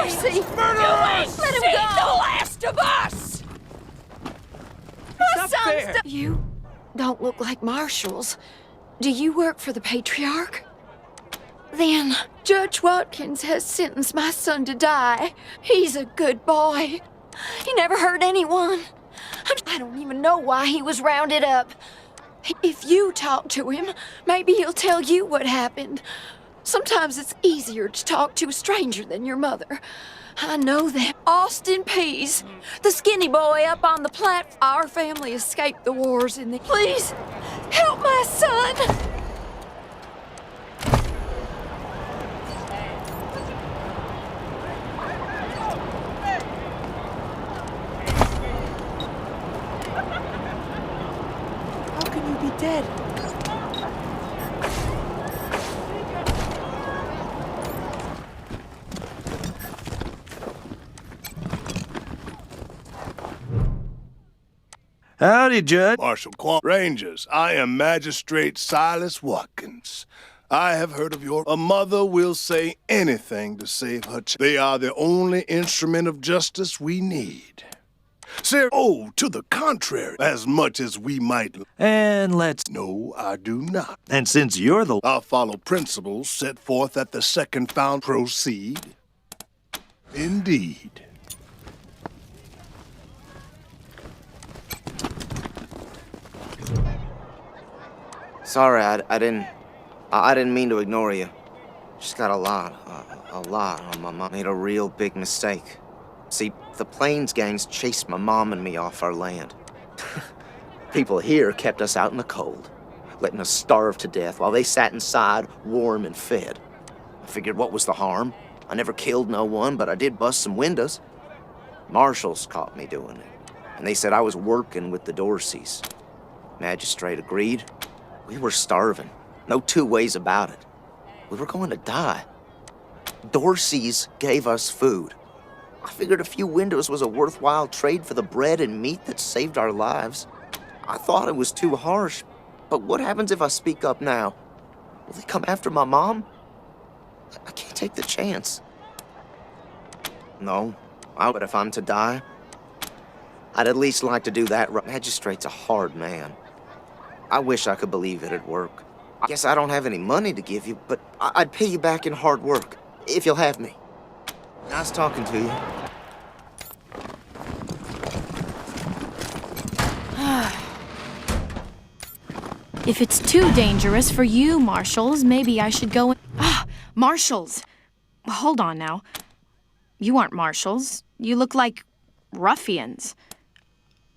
mercy! Murderer! You ain't seen the last of us! My son's You don't look like marshals. Do you work for the Patriarch? Then Judge Watkins has sentenced my son to die. He's a good boy. He never hurt anyone. I don't even know why he was rounded up. If you talk to him, maybe he'll tell you what happened. Sometimes it's easier to talk to a stranger than your mother. I know that. Austin Pease, the skinny boy up on the platform. Our family escaped the wars in the... Please, help my son! How can you be dead? Howdy, Judge. Marshal Quan. Rangers, I am Magistrate Silas Watkins. I have heard of a mother will say anything to save her child. They are the only instrument of justice we need. Sir, to the contrary, as much as we might... And let's... No, I do not. And since you're the... I'll follow principles set forth at the second found. Proceed. Indeed. Sorry, I didn't mean to ignore you. Just got a lot on my mind. Made a real big mistake. See, the Plains gangs chased my mom and me off our land. People here kept us out in the cold, letting us starve to death while they sat inside, warm and fed. I figured, what was the harm? I never killed no one, but I did bust some windows. Marshals caught me doing it, and they said I was working with the Dorseys. Magistrate agreed. We were starving. No two ways about it. We were going to die. Dorseys gave us food. I figured a few windows was a worthwhile trade for the bread and meat that saved our lives. I thought it was too harsh, but what happens if I speak up now? Will they come after my mom? I can't take the chance. No, but if I'm to die, I'd at least like to do that right. Magistrate's a hard man. I wish I could believe it'd work. I guess I don't have any money to give you, but I'd pay you back in hard work, if you'll have me. Nice talking to you. If it's too dangerous for you, Marshals, maybe I should go Marshals! Hold on now. You aren't Marshals. You look like ruffians.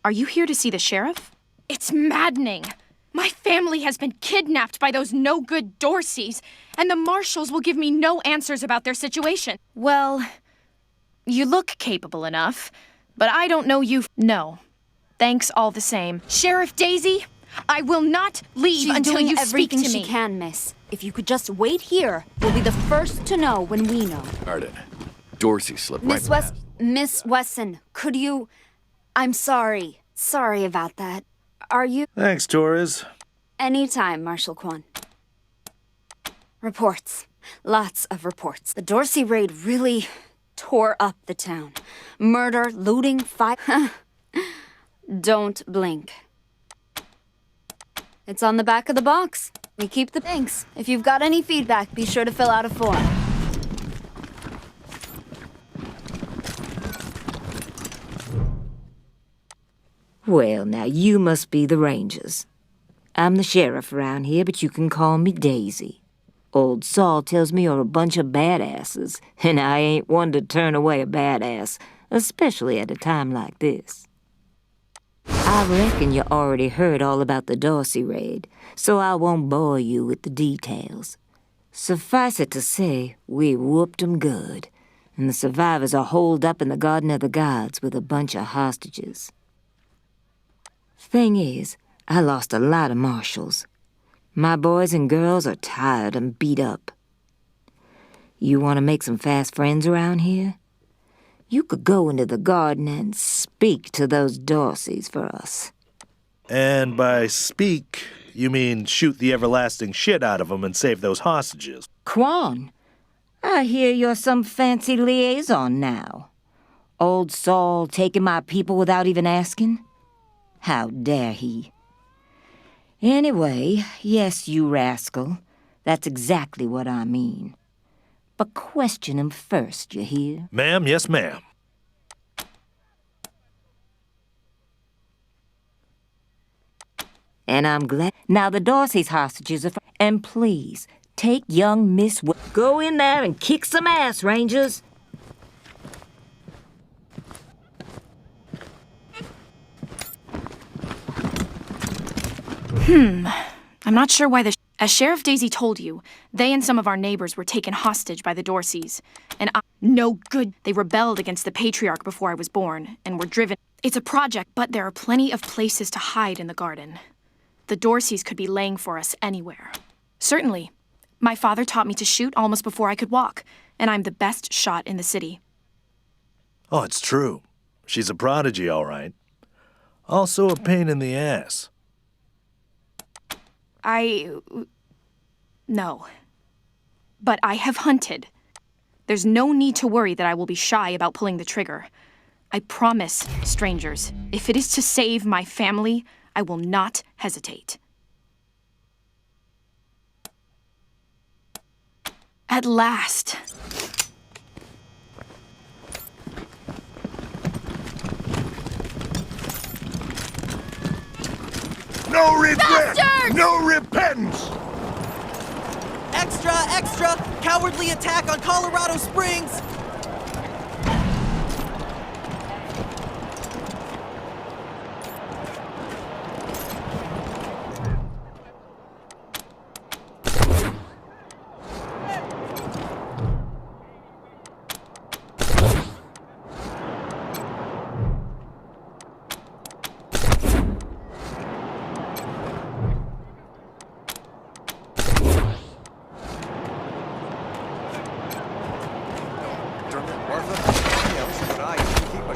Are you here to see the sheriff? It's maddening. My family has been kidnapped by those no-good Dorseys, and the Marshals will give me no answers about their situation. Well, you look capable enough, but I don't know you. No. Thanks all the same. Sheriff Daisy, I will not leave until you speak to me. She's doing everything she can, miss. If you could just wait here, we'll be the first to know when we know. Pardon. Dorsey slipped right past. Miss Wesson, could you... I'm sorry. Sorry about that. Are you... Thanks, Torres. Anytime, Marshal Quan. Reports. Lots of reports. The Dorsey raid really tore up the town. Murder, looting, fire... Don't blink. It's on the back of the box. We keep the thanks. If you've got any feedback, be sure to fill out a form. Well, now you must be the Rangers. I'm the sheriff around here, but you can call me Daisy. Old Saul tells me you're a bunch of badasses, and I ain't one to turn away a badass, especially at a time like this. I reckon you already heard all about the Dorsey raid, so I won't bore you with the details. Suffice it to say, we whooped 'em good, and the survivors are holed up in the Garden of the Gods with a bunch of hostages. Thing is, I lost a lot of marshals. My boys and girls are tired and beat up. You want to make some fast friends around here? You could go into the garden and speak to those Dorseys for us. And by speak, you mean shoot the everlasting shit out of them and save those hostages. Quan, I hear you're some fancy liaison now. Old Saul taking my people without even asking? How dare he? Anyway, yes, you rascal. That's exactly what I mean. But question him first, you hear? Ma'am, yes, ma'am. And I'm glad. Now the Dorsey's hostages are. And please, take young Miss. Go in there and kick some ass, Rangers. I'm not sure why As Sheriff Daisy told you, they and some of our neighbors were taken hostage by the Dorseys. And no good. They rebelled against the Patriarch before I was born, and were driven. It's a project, but there are plenty of places to hide in the garden. The Dorseys could be laying for us anywhere. Certainly. My father taught me to shoot almost before I could walk, and I'm the best shot in the city. Oh, it's true. She's a prodigy, all right. Also a pain in the ass. No. But I have hunted. There's no need to worry that I will be shy about pulling the trigger. I promise, strangers, if it is to save my family, I will not hesitate. At last. No regret! Bastards! No repentance! Extra, extra! Cowardly attack on Colorado Springs!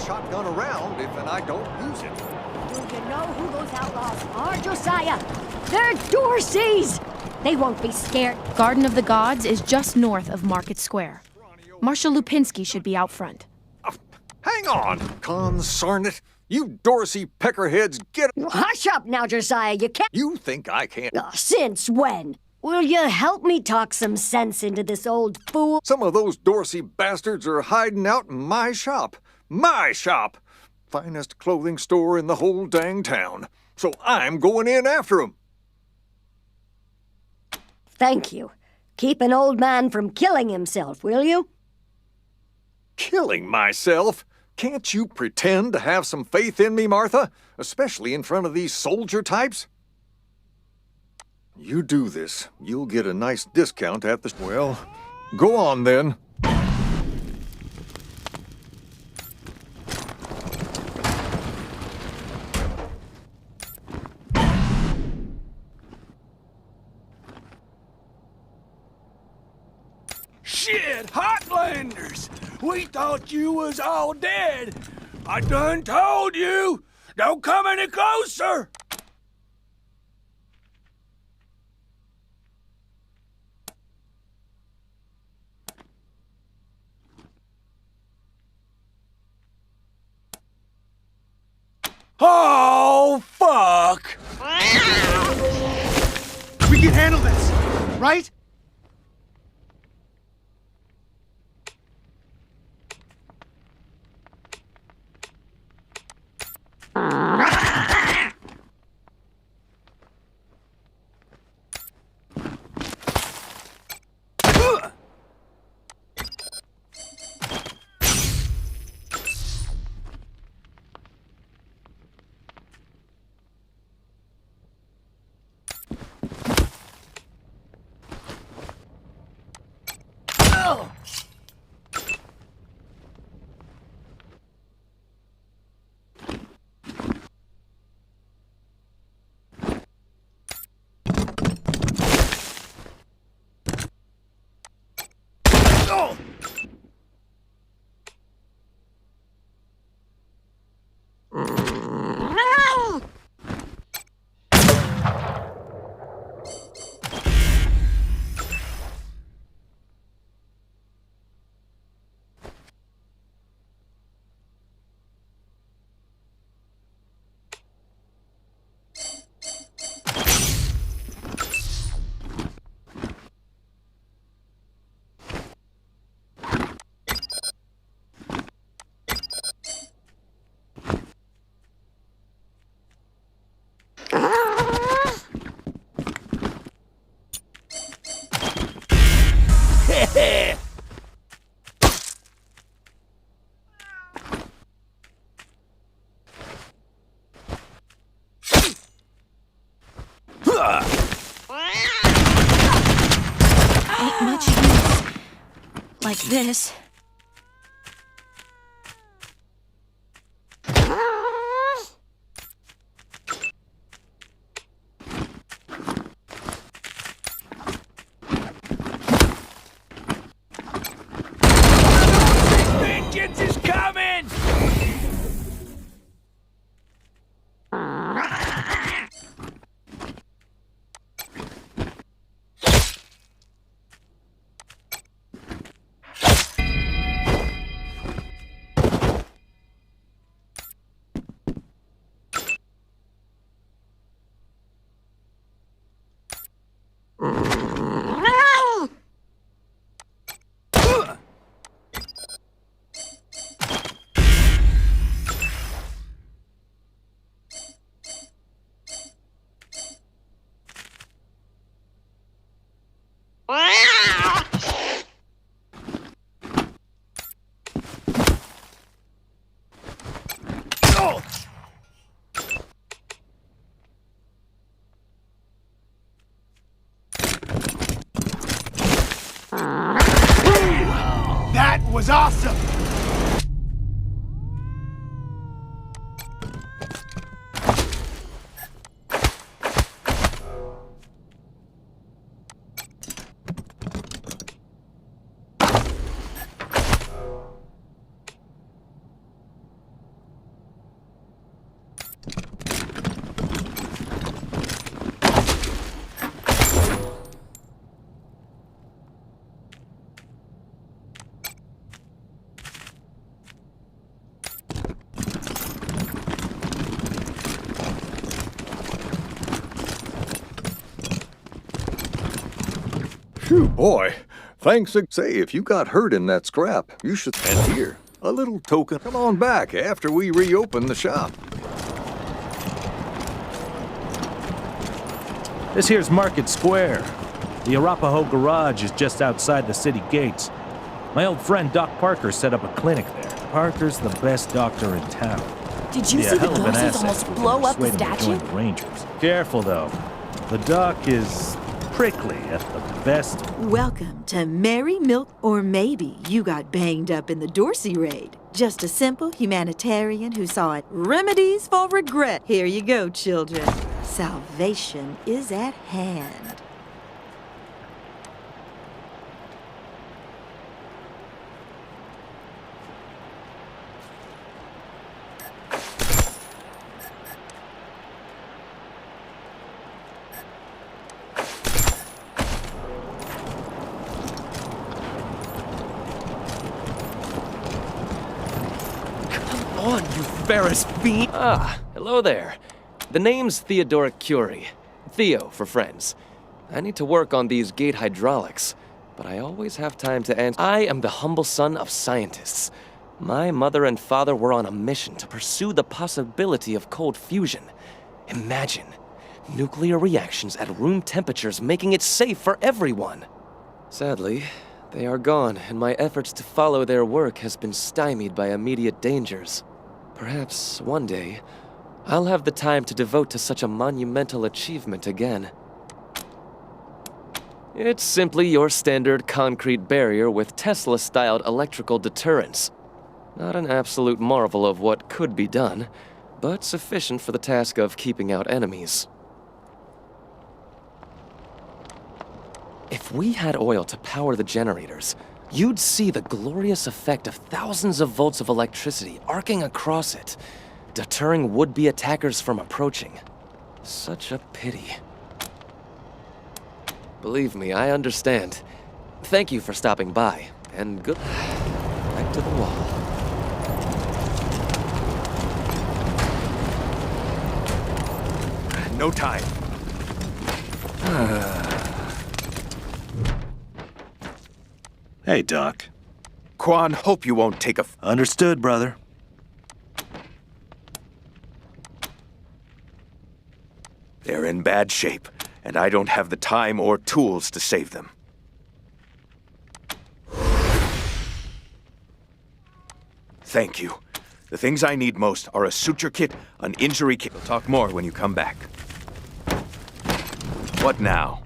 Shotgun around if and I don't use it. Do you know who those outlaws are, Josiah? They're Dorseys! They won't be scared. Garden of the Gods is just north of Market Square. Marshal Lupinski should be out front. Hang on, consarn it. You Dorsey peckerheads, get... Hush up now, Josiah. You can't... You think I can't... Since when? Will you help me talk some sense into this old fool? Some of those Dorsey bastards are hiding out in my shop. My shop! Finest clothing store in the whole dang town. So I'm going in after 'em. Thank you. Keep an old man from killing himself, will you? Killing myself? Can't you pretend to have some faith in me, Martha? Especially in front of these soldier types? You do this, you'll get a nice discount at the... Well, go on then. Shit, Hotlanders! We thought you was all dead. I done told you! Don't come any closer! Oh, fuck! We can handle this, right? like this. Vengeance is coming! That was awesome! Phew, boy. Thanks. Say, if you got hurt in that scrap, you should... And here, a little token. Come on back after we reopen the shop. This here's Market Square. The Arapahoe Garage is just outside the city gates. My old friend Doc Parker set up a clinic there. Parker's the best doctor in town. Did you see the Dorseys almost blow up the statue? The Rangers. Careful, though. The doc is prickly at the best. Welcome to Merry Milk, or maybe you got banged up in the Dorsey raid. Just a simple humanitarian who saw it. Remedies for regret. Here you go, children. Salvation is at hand. On, you Ferris fiend! Ah, hello there. The name's Theodoric Curie. Theo for friends. I need to work on these gate hydraulics, but I always have time to answer. I am the humble son of scientists. My mother and father were on a mission to pursue the possibility of cold fusion. Imagine nuclear reactions at room temperatures making it safe for everyone. Sadly, they are gone, and my efforts to follow their work has been stymied by immediate dangers. Perhaps one day, I'll have the time to devote to such a monumental achievement again. It's simply your standard concrete barrier with Tesla-styled electrical deterrence. Not an absolute marvel of what could be done, but sufficient for the task of keeping out enemies. If we had oil to power the generators, you'd see the glorious effect of thousands of volts of electricity arcing across it, deterring would-be attackers from approaching. Such a pity. Believe me, I understand. Thank you for stopping by, and good... Back to the wall. No time. Hey, Doc. Quan, hope you won't take a... Understood, brother. They're in bad shape, and I don't have the time or tools to save them. Thank you. The things I need most are a suture kit, an injury kit. We'll talk more when you come back. What now?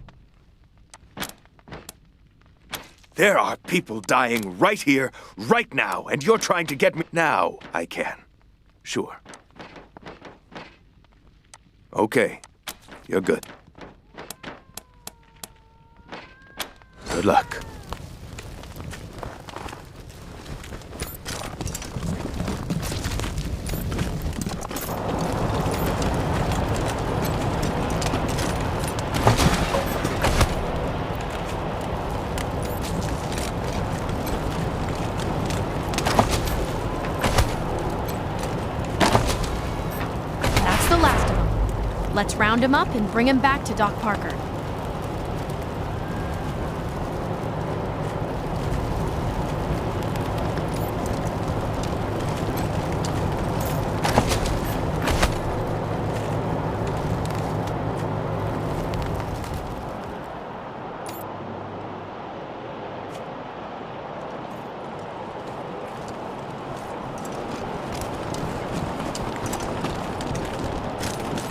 There are people dying right here, right now, and you're trying to get me. Now I can. Sure. Okay. You're good. Good luck. That's the last of them. Let's round him up and bring him back to Doc Parker.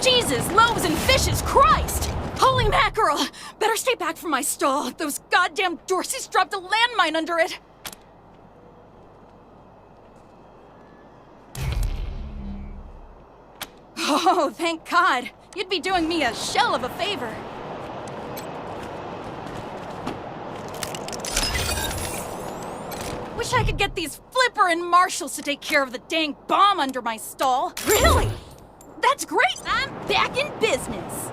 Jesus, loaves and fishes, Christ! Holy mackerel! Better stay back from my stall. Those goddamn Dorseys dropped a landmine under it. Oh, thank God. You'd be doing me a shell of a favor. Wish I could get these Flipper and Marshals to take care of the dang bomb under my stall. Really? That's great! I'm back in business!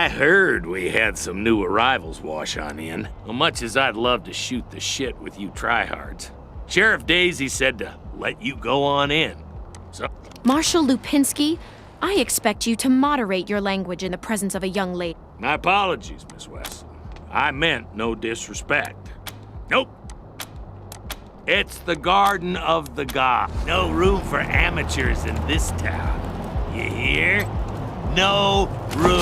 I heard we had some new arrivals wash on in. Well, much as I'd love to shoot the shit with you tryhards, Sheriff Daisy said to let you go on in. So, Marshal Lupinski, I expect you to moderate your language in the presence of a young lady. my apologies, Miss Weston. I meant no disrespect. Nope. It's the Garden of the Gods. No room for amateurs in this town. You hear? No room.